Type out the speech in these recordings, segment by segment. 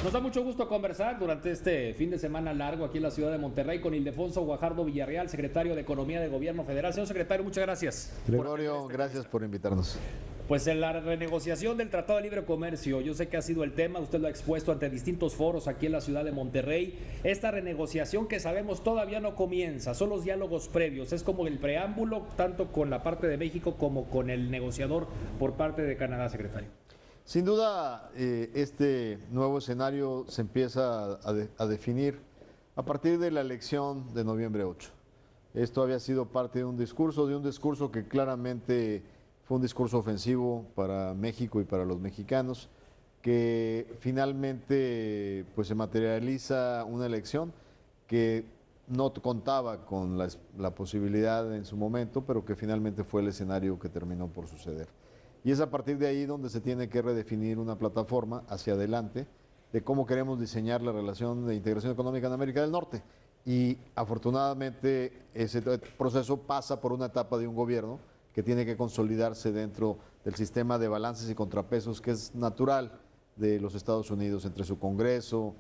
Nos da mucho gusto conversar durante este fin de semana largo aquí en la ciudad de Monterrey con Ildefonso Guajardo Villarreal, secretario de Economía de Gobierno Federal. Señor secretario, muchas gracias. Gregorio, gracias por invitarnos. Pues en la renegociación del Tratado de Libre Comercio, yo sé que ha sido el tema, usted lo ha expuesto ante distintos foros aquí en la ciudad de Monterrey. Esta renegociación que sabemos todavía no comienza, son los diálogos previos, es como el preámbulo tanto con la parte de México como con el negociador por parte de Canadá, secretario. Sin duda, este nuevo escenario se empieza a definir a partir de la elección de noviembre 8. Esto había sido parte de un discurso que claramente fue un discurso ofensivo para México y para los mexicanos, que finalmente pues, se materializa una elección que no contaba con la posibilidad en su momento, pero que finalmente fue el escenario que terminó por suceder. Y es a partir de ahí donde se tiene que redefinir una plataforma hacia adelante de cómo queremos diseñar la relación de integración económica en América del Norte. Y afortunadamente ese proceso pasa por una etapa de un gobierno que tiene que consolidarse dentro del sistema de balances y contrapesos que es natural de los Estados Unidos entre su Congreso,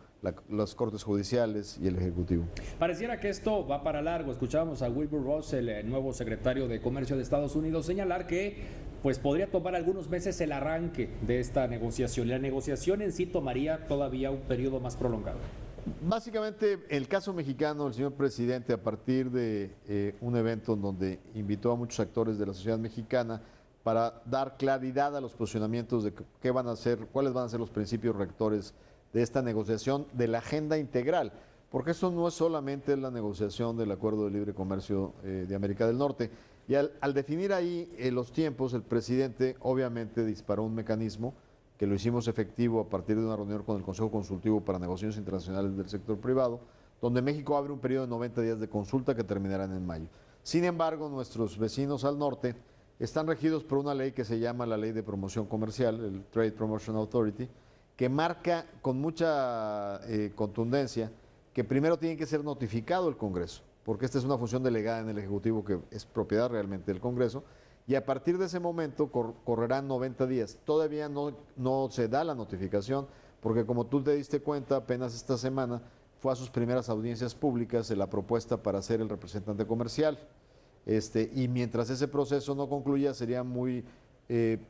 las Cortes Judiciales y el Ejecutivo. Pareciera que esto va para largo. Escuchábamos a Wilbur Ross, el nuevo secretario de Comercio de Estados Unidos, señalar que pues podría tomar algunos meses el arranque de esta negociación. La negociación en sí tomaría todavía un periodo más prolongado. Básicamente, el caso mexicano, el señor presidente, a partir de un evento en donde invitó a muchos actores de la sociedad mexicana para dar claridad a los posicionamientos de qué van a hacer, cuáles van a ser los principios rectores de esta negociación, de la agenda integral, porque esto no es solamente la negociación del Acuerdo de Libre Comercio de América del Norte. Y al definir ahí los tiempos, el presidente obviamente disparó un mecanismo que lo hicimos efectivo a partir de una reunión con el Consejo Consultivo para Negociaciones Internacionales del Sector Privado, donde México abre un periodo de 90 días de consulta que terminarán en mayo. Sin embargo, nuestros vecinos al norte están regidos por una ley que se llama la Ley de Promoción Comercial, el Trade Promotion Authority, que marca con mucha contundencia que primero tiene que ser notificado el Congreso, porque esta es una función delegada en el Ejecutivo que es propiedad realmente del Congreso, y a partir de ese momento correrán 90 días. Todavía no se da la notificación, porque como tú te diste cuenta, apenas esta semana fue a sus primeras audiencias públicas la propuesta para ser el representante comercial. Y mientras ese proceso no concluya, sería muy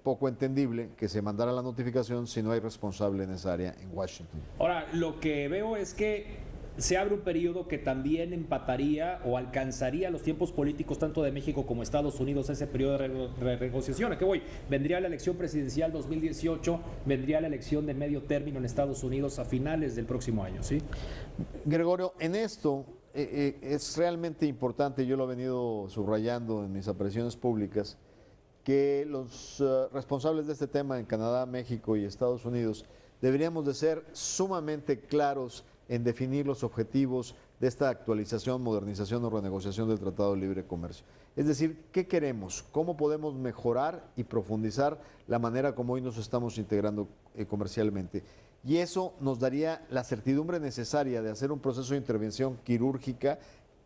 poco entendible que se mandara la notificación si no hay responsable en esa área en Washington. Ahora, lo que veo es que se abre un periodo que también empataría o alcanzaría los tiempos políticos tanto de México como Estados Unidos, ese periodo de renegociación. ¿A qué voy? Vendría la elección presidencial 2018, vendría la elección de medio término en Estados Unidos a finales del próximo año, ¿sí? Gregorio, en esto es realmente importante, yo lo he venido subrayando en mis apariciones públicas, que los responsables de este tema en Canadá, México y Estados Unidos deberíamos de ser sumamente claros en definir los objetivos de esta actualización, modernización o renegociación del Tratado de Libre Comercio. Es decir, ¿qué queremos? ¿Cómo podemos mejorar y profundizar la manera como hoy nos estamos integrando comercialmente? Y eso nos daría la certidumbre necesaria de hacer un proceso de intervención quirúrgica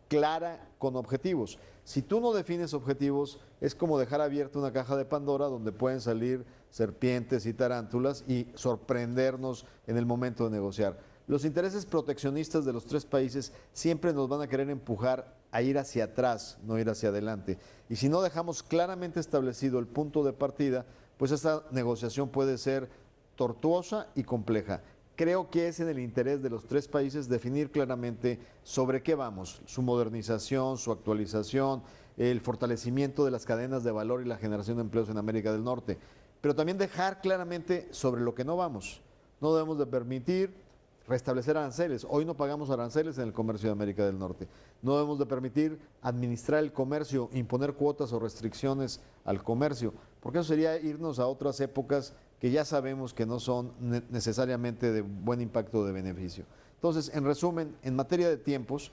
clara con objetivos. Si tú no defines objetivos, es como dejar abierta una caja de Pandora donde pueden salir serpientes y tarántulas y sorprendernos en el momento de negociar. Los intereses proteccionistas de los tres países siempre nos van a querer empujar a ir hacia atrás, no ir hacia adelante. Y si no dejamos claramente establecido el punto de partida, pues esta negociación puede ser tortuosa y compleja. Creo que es en el interés de los tres países definir claramente sobre qué vamos, su modernización, su actualización, el fortalecimiento de las cadenas de valor y la generación de empleos en América del Norte, pero también dejar claramente sobre lo que no vamos. No debemos de permitir restablecer aranceles. Hoy no pagamos aranceles en el comercio de América del Norte. No debemos de permitir administrar el comercio, imponer cuotas o restricciones al comercio, porque eso sería irnos a otras épocas que ya sabemos que no son necesariamente de buen impacto de beneficio. Entonces, en resumen, en materia de tiempos,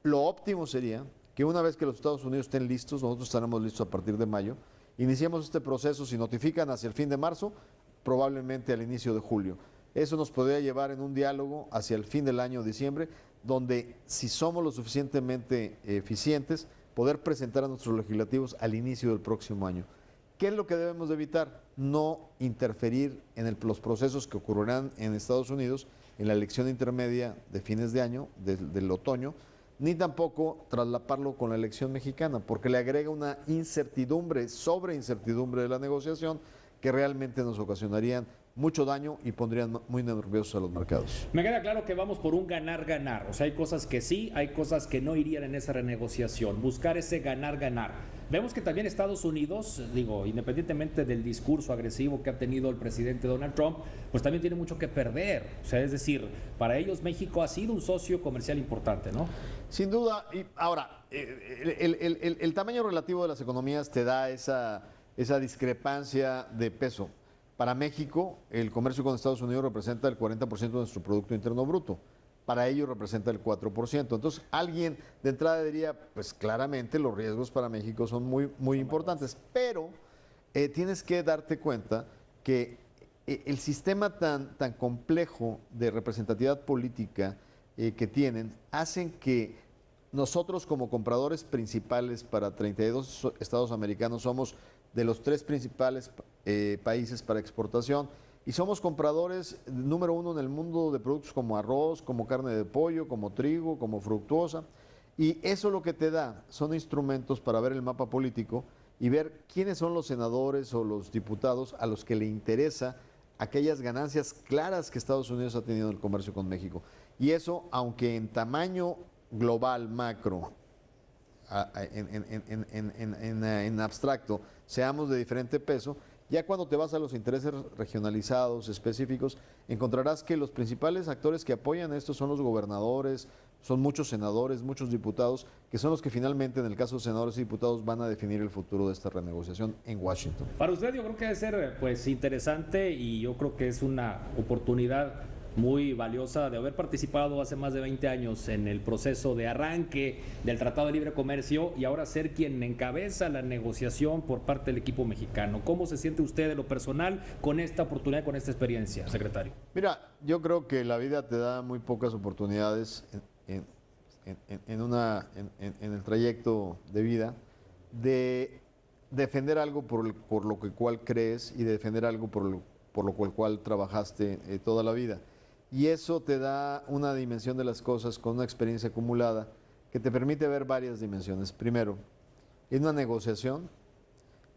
lo óptimo sería que una vez que los Estados Unidos estén listos, nosotros estaremos listos a partir de mayo, iniciemos este proceso, si notifican hacia el fin de marzo, probablemente al inicio de julio. Eso nos podría llevar en un diálogo hacia el fin del año, diciembre, donde si somos lo suficientemente eficientes, poder presentar a nuestros legislativos al inicio del próximo año. ¿Qué es lo que debemos de evitar? No interferir en los procesos que ocurrirán en Estados Unidos en la elección intermedia de fines de año, del otoño, ni tampoco traslaparlo con la elección mexicana, porque le agrega una incertidumbre, sobre incertidumbre de la negociación, que realmente nos ocasionarían mucho daño y pondrían muy nerviosos a los mercados. Me queda claro que vamos por un ganar-ganar. O sea, hay cosas que sí, hay cosas que no irían en esa renegociación. Buscar ese ganar-ganar. Vemos que también Estados Unidos, digo, independientemente del discurso agresivo que ha tenido el presidente Donald Trump, pues también tiene mucho que perder. O sea, es decir, para ellos México ha sido un socio comercial importante, ¿no? Sin duda. Y ahora, el tamaño relativo de las economías te da esa discrepancia de peso. Para México, el comercio con Estados Unidos representa el 40% de nuestro Producto Interno Bruto. Para ellos representa el 4%. Entonces, alguien de entrada diría, pues claramente los riesgos para México son muy importantes. Pero tienes que darte cuenta que el sistema tan complejo de representatividad política que tienen hacen que nosotros como compradores principales para 32 estados americanos somos de los 3 principales países para exportación y somos compradores número 1 en el mundo de productos como arroz, como carne de pollo, como trigo, como fructuosa, y eso lo que te da son instrumentos para ver el mapa político y ver quiénes son los senadores o los diputados a los que le interesa aquellas ganancias claras que Estados Unidos ha tenido en el comercio con México. Y eso, aunque en tamaño global, macro, en abstracto, seamos de diferente peso, ya cuando te vas a los intereses regionalizados, específicos, encontrarás que los principales actores que apoyan esto son los gobernadores, son muchos senadores, muchos diputados, que son los que finalmente, en el caso de senadores y diputados, van a definir el futuro de esta renegociación en Washington. Para usted yo creo que debe ser pues interesante y yo creo que es una oportunidad muy valiosa de haber participado hace más de 20 años en el proceso de arranque del Tratado de Libre Comercio y ahora ser quien encabeza la negociación por parte del equipo mexicano. ¿Cómo se siente usted de lo personal con esta oportunidad, con esta experiencia, secretario? Mira, yo creo que la vida te da muy pocas oportunidades en el trayecto de vida de defender algo por lo cual crees y de defender algo por lo cual trabajaste toda la vida. Y eso te da una dimensión de las cosas con una experiencia acumulada que te permite ver varias dimensiones. Primero, en una negociación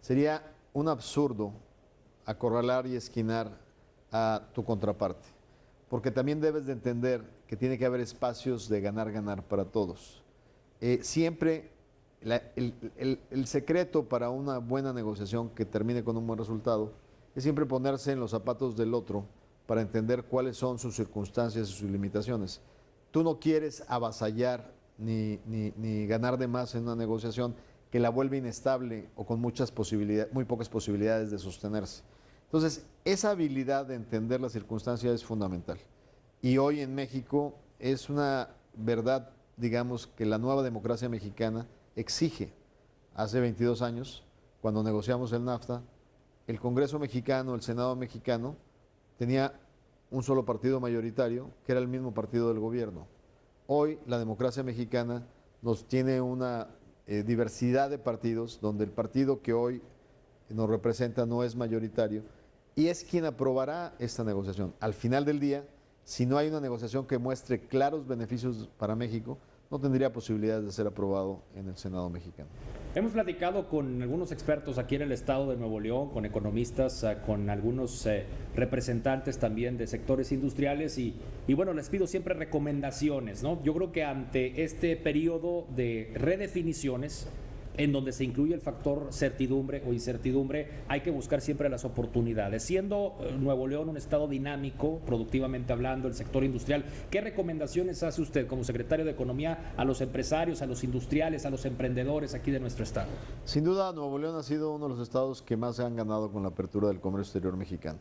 sería un absurdo acorralar y esquinar a tu contraparte, porque también debes de entender que tiene que haber espacios de ganar-ganar para todos. Siempre el secreto para una buena negociación que termine con un buen resultado es siempre ponerse en los zapatos del otro para entender cuáles son sus circunstancias y sus limitaciones. Tú no quieres avasallar ni ganar de más en una negociación que la vuelve inestable o con muy pocas posibilidades de sostenerse. Entonces, esa habilidad de entender las circunstancias es fundamental. Y hoy en México es una verdad, digamos, que la nueva democracia mexicana exige. Hace 22 años, cuando negociamos el NAFTA, el Congreso mexicano, el Senado mexicano, tenía un solo partido mayoritario, que era el mismo partido del gobierno. Hoy la democracia mexicana nos tiene una diversidad de partidos, donde el partido que hoy nos representa no es mayoritario, y es quien aprobará esta negociación. Al final del día, si no hay una negociación que muestre claros beneficios para México, no tendría posibilidades de ser aprobado en el Senado mexicano. Hemos platicado con algunos expertos aquí en el estado de Nuevo León, con economistas, con algunos representantes también de sectores industriales y bueno, les pido siempre recomendaciones, ¿no? Yo creo que ante este periodo de redefiniciones, en donde se incluye el factor certidumbre o incertidumbre, hay que buscar siempre las oportunidades. Siendo Nuevo León un estado dinámico, productivamente hablando, el sector industrial, ¿qué recomendaciones hace usted como secretario de Economía a los empresarios, a los industriales, a los emprendedores aquí de nuestro estado? Sin duda, Nuevo León ha sido uno de los estados que más se han ganado con la apertura del comercio exterior mexicano.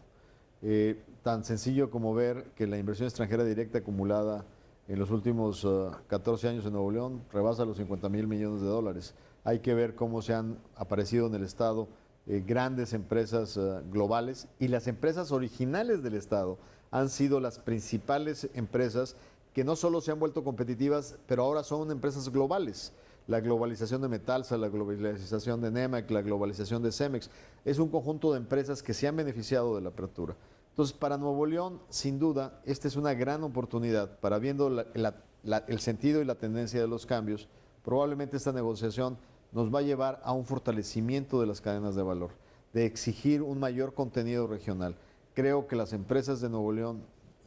Tan sencillo como ver que la inversión extranjera directa acumulada en los últimos 14 años en Nuevo León rebasa los 50,000 millones de dólares. Hay que ver cómo se han aparecido en el estado grandes empresas globales, y las empresas originales del estado han sido las principales empresas que no solo se han vuelto competitivas, pero ahora son empresas globales. La globalización de Metalsa, la globalización de Nemak, la globalización de Cemex, es un conjunto de empresas que se han beneficiado de la apertura. Entonces, para Nuevo León, sin duda, esta es una gran oportunidad para viendo el sentido y la tendencia de los cambios. Probablemente esta negociación nos va a llevar a un fortalecimiento de las cadenas de valor, de exigir un mayor contenido regional. Creo que las empresas de Nuevo León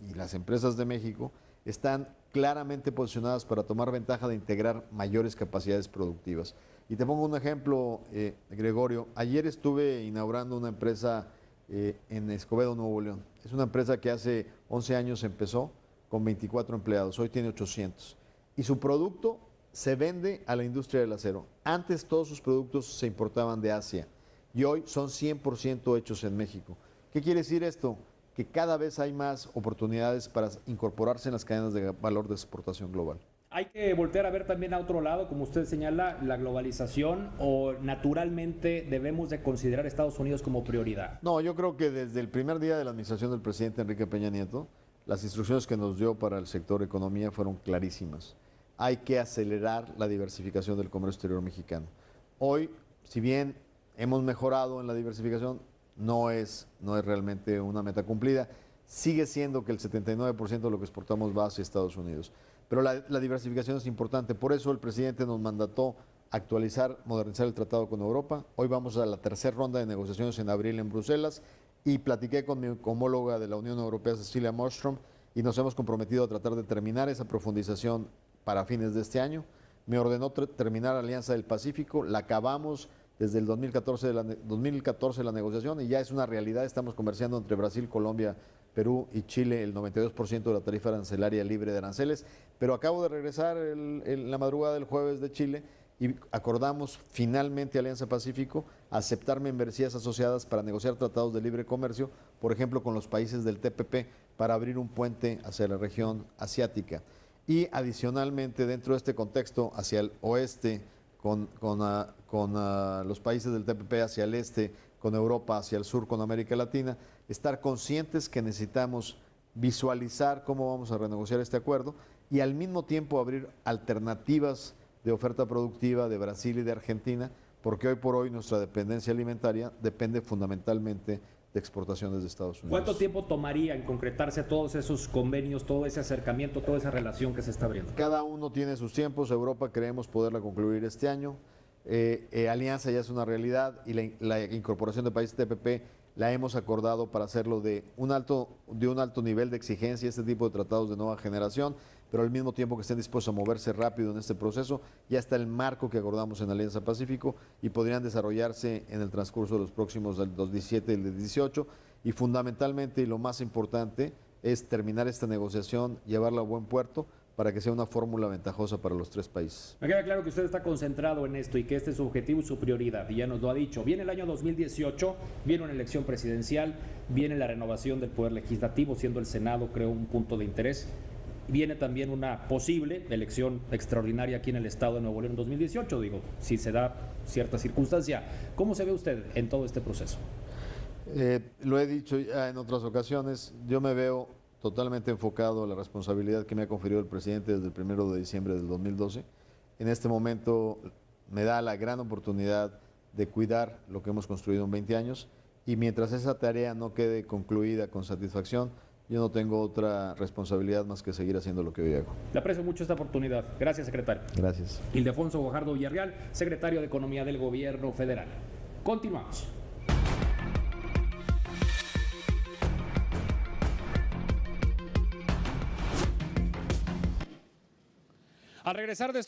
y las empresas de México están claramente posicionadas para tomar ventaja de integrar mayores capacidades productivas. Y te pongo un ejemplo, Gregorio. Ayer estuve inaugurando una empresa en Escobedo, Nuevo León. Es una empresa que hace 11 años empezó con 24 empleados, hoy tiene 800. Y su producto se vende a la industria del acero. Antes todos sus productos se importaban de Asia y hoy son 100% hechos en México. ¿Qué quiere decir esto? Que cada vez hay más oportunidades para incorporarse en las cadenas de valor de exportación global. Hay que voltear a ver también a otro lado, como usted señala, la globalización, o naturalmente debemos de considerar a Estados Unidos como prioridad. No, yo creo que desde el primer día de la administración del presidente Enrique Peña Nieto, las instrucciones que nos dio para el sector economía fueron clarísimas. Hay que acelerar la diversificación del comercio exterior mexicano. Hoy, si bien hemos mejorado en la diversificación, no es realmente una meta cumplida. Sigue siendo que el 79% de lo que exportamos va hacia Estados Unidos. Pero la diversificación es importante. Por eso el presidente nos mandató actualizar, modernizar el tratado con Europa. Hoy vamos a la tercera ronda de negociaciones en abril en Bruselas y platiqué con mi homóloga de la Unión Europea, Cecilia Malmström, y nos hemos comprometido a tratar de terminar esa profundización para fines de este año. Me ordenó terminar la Alianza del Pacífico, la acabamos desde el 2014 la negociación y ya es una realidad. Estamos comerciando entre Brasil, Colombia, Perú y Chile el 92% de la tarifa arancelaria libre de aranceles, pero acabo de regresar en la madrugada del jueves de Chile y acordamos finalmente Alianza Pacífico aceptar membresías asociadas para negociar tratados de libre comercio, por ejemplo con los países del TPP, para abrir un puente hacia la región asiática. Y adicionalmente, dentro de este contexto, hacia el oeste, con los países del TPP, hacia el este, con Europa, hacia el sur, con América Latina, estar conscientes que necesitamos visualizar cómo vamos a renegociar este acuerdo y al mismo tiempo abrir alternativas de oferta productiva de Brasil y de Argentina, porque hoy por hoy nuestra dependencia alimentaria depende fundamentalmente de exportaciones de Estados Unidos. ¿Cuánto tiempo tomaría en concretarse todos esos convenios, todo ese acercamiento, toda esa relación que se está abriendo? Cada uno tiene sus tiempos. Europa creemos poderla concluir este año. Alianza ya es una realidad y la incorporación de países TPP la hemos acordado para hacerlo de un alto nivel de exigencia, este tipo de tratados de nueva generación, pero al mismo tiempo que estén dispuestos a moverse rápido en este proceso. Ya está el marco que acordamos en Alianza Pacífico y podrían desarrollarse en el transcurso de los próximos del 2017 y el 2018, y fundamentalmente y lo más importante es terminar esta negociación, llevarla a buen puerto para que sea una fórmula ventajosa para los tres países. Me queda claro que usted está concentrado en esto y que este es su objetivo y su prioridad, y ya nos lo ha dicho. Viene el año 2018, viene una elección presidencial, viene la renovación del Poder Legislativo, siendo el Senado, creo, un punto de interés. Viene también una posible elección extraordinaria aquí en el estado de Nuevo León en 2018, digo, si se da cierta circunstancia. ¿Cómo se ve usted en todo este proceso? Lo he dicho ya en otras ocasiones, yo me veo totalmente enfocado a la responsabilidad que me ha conferido el presidente desde el 1 de diciembre del 2012. En este momento me da la gran oportunidad de cuidar lo que hemos construido en 20 años y mientras esa tarea no quede concluida con satisfacción, yo no tengo otra responsabilidad más que seguir haciendo lo que hoy hago. Le aprecio mucho esta oportunidad. Gracias, secretario. Gracias. Ildefonso Guajardo Villarreal, secretario de Economía del Gobierno Federal. Continuamos. Al regresar de